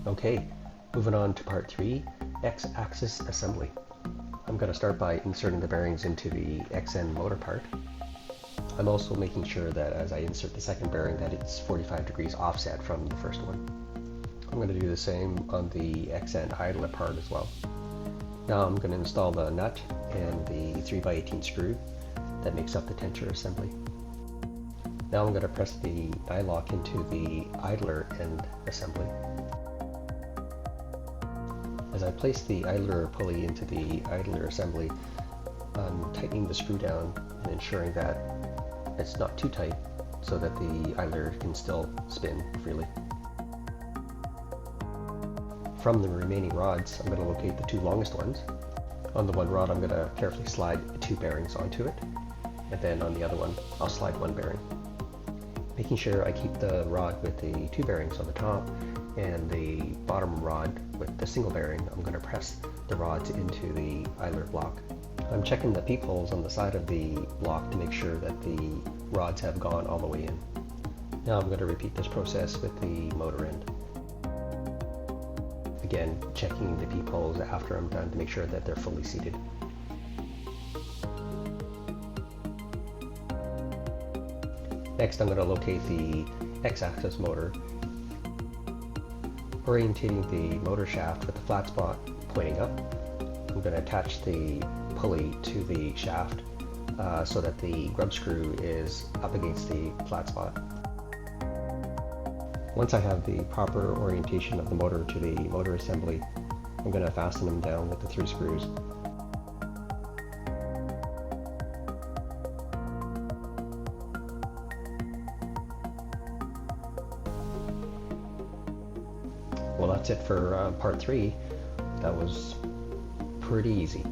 Okay, moving on to part 3, X-axis assembly. I'm going to start by inserting the bearings into the XN motor part. I'm also making sure that as I insert the second bearing that it's 45 degrees offset from the first one. I'm going to do the same on the XN idler part as well. Now I'm going to install the nut and the 3x18 screw that makes up the tensor assembly. Now I'm going to press the eye lock into the idler end assembly. As I place the idler pulley into the idler assembly, I'm tightening the screw down and ensuring that it's not too tight so that the idler can still spin freely. From the remaining rods, I'm going to locate the two longest ones. On the one rod, I'm going to carefully slide 2 bearings onto it, and then on the other one, I'll slide 1 bearing. Making sure I keep the rod with the 2 bearings on the top and the bottom rod with the single bearing, I'm going to press the rods into the idler block. I'm checking the peepholes on the side of the block to make sure that the rods have gone all the way in. Now I'm going to repeat this process with the motor end. Again, checking the peepholes after I'm done to make sure that they're fully seated. Next, I'm going to locate the X-axis motor, orientating the motor shaft with the flat spot pointing up. I'm going to attach the pulley to the shaft so that the grub screw is up against the flat spot. Once I have the proper orientation of the motor to the motor assembly, I'm going to fasten them down with the 3 screws. Well, that's it for part 3. That was pretty easy.